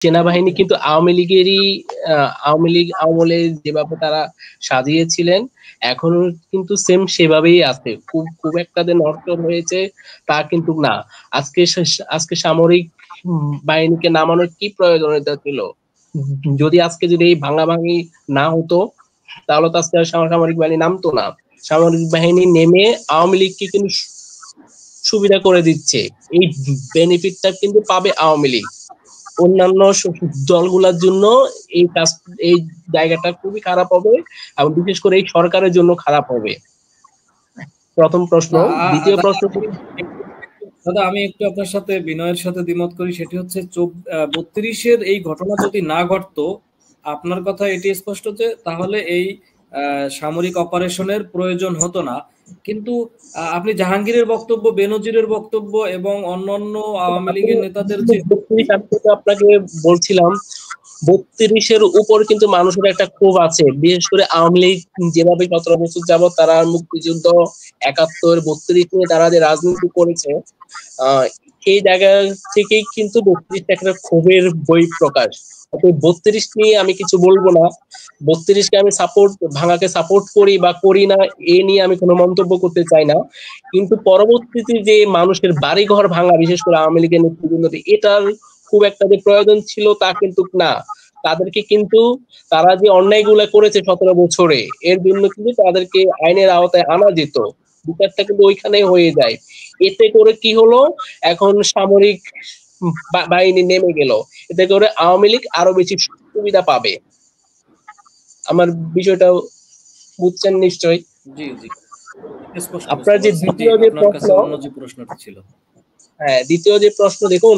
সেনাবাহিনী কিন্তু আওয়ামী লীগেরই আওয়ামী লীগ আমলে যেভাবে তারা সাজিয়েছিলেন এখনো কিন্তু সেম সেভাবেই আছে। খুব খুব একটা যে নড়চড় হয়েছে তা কিন্তু না। আজকে সামরিক বাহিনীকে নামানোর কি প্রয়োজনীয়তা ছিল? যদি আজকে যদি এই ভাঙাভাঙি না হতো তাহলে তো আজকে আর সামরিক বাহিনী নামতো না। সামরিক বাহিনী নেমে আওয়ামী লীগকে কিন্তু সুবিধা করে দিচ্ছে। এই বেনিফিটটা কিন্তু পাবে আওয়ামী লীগ। অন্যান্য দলগুলোর জন্য এই কাজ এই জায়গাটা খুবই খারাপ হবে এবং বিশেষ করে এই সরকারের জন্য খারাপ হবে। প্রথম প্রশ্ন। দ্বিতীয় প্রশ্ন, দাদা আমি একটু আপনার সাথে বিনয়ের সাথে দ্বিমত করি, সেটি হচ্ছে 32-এর এই ঘটনা যদি না ঘটতো, আপনার কথা এটি স্পষ্ট যে তাহলে এই সামরিক অপারেশনের প্রয়োজন হতো না। কিন্তু আপনি জাহাঙ্গীরের বক্তব্য, বেনজিরের বক্তব্য এবং অন্যান্য আওয়ামী লীগের নেতাদের যে আপনাকে বলছিলাম 32-এর উপর কিন্তু মানুষের একটা ক্ষোভ আছে, বিশেষ করে আওয়ামী লীগ যেভাবে 17 বছর যাবত তারা মুক্তিযুদ্ধ 71 32 নিয়ে তারা যে রাজনীতি করেছে সেই জায়গা থেকেই কিন্তু 32 একটা ক্ষোভের বই প্রকাশ। 32 নিয়ে আমি কিছু বলবো না। 32কে আমি ভাঙাকে সাপোর্ট করি বা করি না এ নিয়ে আমি কোনো মন্তব্য করতে চাই না। কিন্তু পরবর্তীতে যে মানুষের বাড়িঘর ভাঙা, বিশেষ করে আওয়ামী লীগের নেতৃবৃন্দ, এটার খুব একটা যে প্রয়োজন ছিল তা কিন্তু না। তাদেরকে কিন্তু তারা যে অন্যায়গুলো করেছে 17 বছরে এর জন্য কিন্তু তাদেরকে আইনের আওতায় আনা যেত। বিচারটা কিন্তু ওইখানেই হয়ে যায়। এতে করে কি হলো, এখন সামরিক বাহিনী নেমে গেল, এতে করে আওয়ামী লীগ আরো বেশি সুবিধা পাবে। আমার বিষয়টা বুঝছেন নিশ্চয়ই? জি জি, আপনার যে দ্বিতীয় যে প্রশ্নটা ছিল, হ্যাঁ দ্বিতীয় যে প্রশ্ন, দেখুন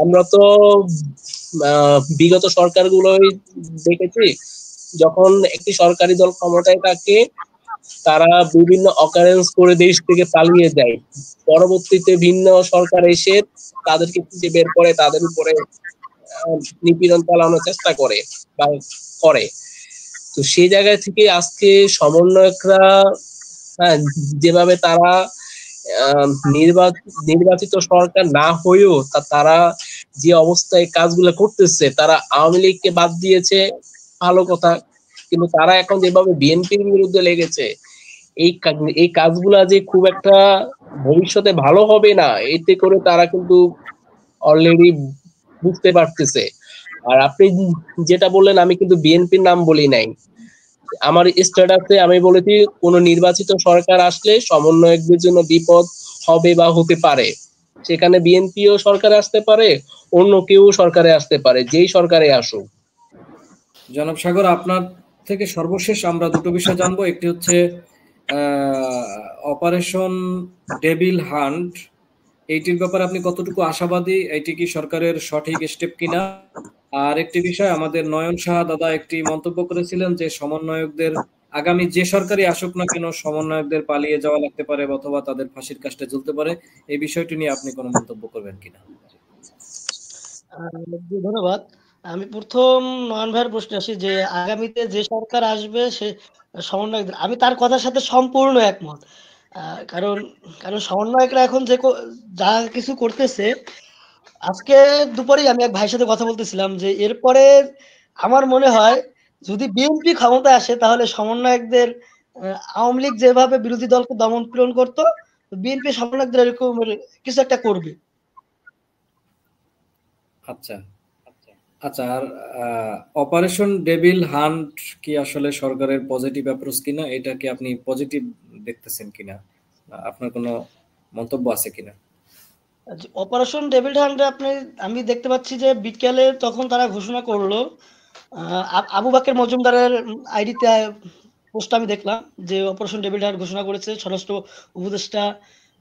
আমরা তো বিগত সরকারগুলোই দেখেছি, যখন একটি সরকারি দল ক্ষমতায় থাকে তারা বিভিন্ন অকারেন্স করে দেশ থেকে পালিয়ে যায়। পরবর্তীতে ভিন্ন সরকার এসে তাদেরকে খুঁজে বের করে তাদের উপরে নিপীড়ন চালানোর চেষ্টা করে বা করে। তো সেই জায়গা থেকে আজকে সমন্বয়করা যেভাবে তারা নির্বাচিত সরকার না হয়েও তারা যে অবস্থায় কাজগুলো করতেছে, তারা আওয়ামী লীগকে বাদ দিয়েছে, ভালো কথা, কিন্তু তারা এখন যেভাবে বিএনপির বিরুদ্ধে লেগেছে, এই কাজগুলা যে খুব একটা ভবিষ্যতে ভালো হবে না, এতে করে তারা কিন্তু অলরেডি বুঝতে পারতেছে। আর আপনি যেটা বললেন, আমি কিন্তু বিএনপির নাম বলি নাই। আমার স্ট্যাটাসে আমি বলেছি কোন নির্বাচিত সরকার আসলে সমন্বয়কদের জন্য বিপদ হবে বা হতে পারে। সেখানে বিএনপিও সরকারে আসতে পারে, অন্য কেউ সরকারে আসতে পারে, যেই সরকারে আসুক। জনাব সাগর, আপনার থেকে সর্বশেষ আমরা দুটো বিষয় জানবো। একটি হচ্ছে অপারেশন ডেভিল হান্ট, এইটির ব্যাপারে আপনি কতটুকু আশাবাদী, এটি কি সরকারের সঠিক স্টেপ কিনা? আর একটি বিষয়, আমাদের নয়ন সাহা দাদা একটি মন্তব্য করেছিলেন যে সমন্বয়কদের আগামী যে সরকারই আসুক না কেন সমন্বয়কদের পালিয়ে যাওয়া লাগতে পারে অথবা তাদের ফাঁসির কাস্টে ঝুলতে পারে। এই বিষয়টি নিয়ে আপনি কোনো মন্তব্য করবেন কিনা? ধন্যবাদ। আমি প্রথম নয়ন ভাইয়ের প্রশ্নে আসি যে আগামীতে যে সরকার আসবে সে সমন্বয়কদের, আমি তার কথার সাথে সম্পূর্ণ একমত। কারণ কারণ সমন্বয়করা এখন যা কিছু করতেছে, আজকে দুপুরেই আমি এক ভাইয়ের সাথে কথা বলতেছিলাম যে এরপরে আমার মনে হয় যদি বিএনপি ক্ষমতায় আসে তাহলে সমন্বয়কদের আওয়ামী লীগ যেভাবে বিরোধী দলকে দমন পীড়ন করতো, বিএনপি সমন্বয়কদের এরকম কিছু একটা করবে। আচ্ছা আচ্ছা, আর অপারেশন ডেভিল হান্ট কি আসলে সরকারের পজিটিভ অ্যাপ্রোচ কিনা, এটা কি আপনি পজিটিভ দেখতেছেন কিনা, আপনার কোনো মন্তব্য আছে কিনা? অপারেশন ডেভিল হান্ট আমি দেখতে পাচ্ছি যে বিকেলে তখন তারা ঘোষণা করলো, আবু বাকের মজুমদারের আইডিতে পোস্ট আমি দেখলাম যে অপারেশন ডেভিল হান্ট ঘোষণা করেছে স্বরাষ্ট্র উপদেষ্টা।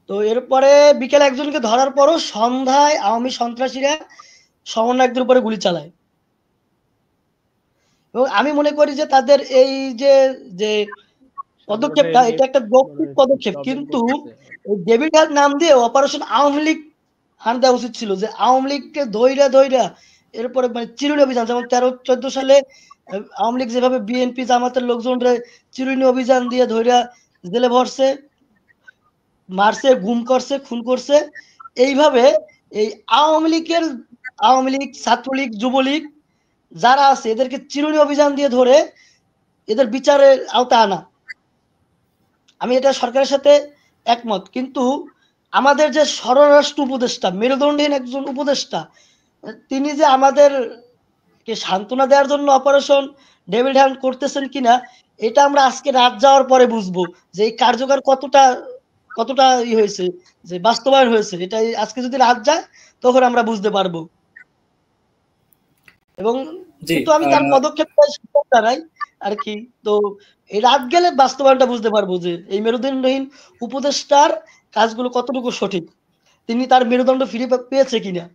তো এরপরে বিকেলে একজনকে ধরার পরও সন্ধ্যায় আওয়ামী সন্ত্রাসীরা সমন্বয়কদের উপরে গুলি চালায়। এবং আমি মনে করি যে তাদের এই যে যে পদক্ষেপটা, এটা একটা যৌক্তিক পদক্ষেপ, কিন্তু ডেভিড হান্ট নাম দিয়ে অপারেশন আওয়ামী লীগ হান্ট দেওয়া উচিত ছিল, যে আওয়ামী লীগকে ধইরা এরপরে মানে চিরুনি অভিযান, যেমন 13-14 সালে আওয়ামী লীগ যেভাবে বিএনপি জামাতের লোকজনরা চিরুনি অভিযান দিয়ে ধইরা জেলে ভরছে, মারছে, গুম করছে, খুন করছে, এইভাবে এই আওয়ামী লীগের আওয়ামী লীগ, ছাত্রলীগ, যুবলীগ যারা আছে এদেরকে চিরুনি অভিযান দিয়ে ধরে এদের বিচারের আওতায় আনা। আমি এটা সরকারের সাথে একমত, কিন্তু আমাদের যে স্বরাষ্ট্র উপদেষ্টা, মেরুদণ্ডহীন একজন উপদেষ্টা, তিনি যে আমাদেরকে সান্ত্বনা দেওয়ার জন্য অপারেশন ডেভিল হ্যান্ড করতেছেন কিনা এটা আমরা আজকে রাত যাওয়ার পরে বুঝবো যে এই কার্যকর কতটা কতটা হয়েছে, যে বাস্তবায়ন হয়েছে। এটা আজকে যদি রাত যায় তখন আমরা বুঝতে পারবো। এবং কিন্তু আমি তার পদক্ষেপটা জানাই আর কি। তো এই রাত গেলে বাস্তবায়নটা বুঝতে পারবো যে এই মেরুদণ্ডহীন উপদেষ্টার কাজগুলো কতটুকু সঠিক, তিনি তার মেরুদণ্ড ফিরে পেয়েছে কিনা।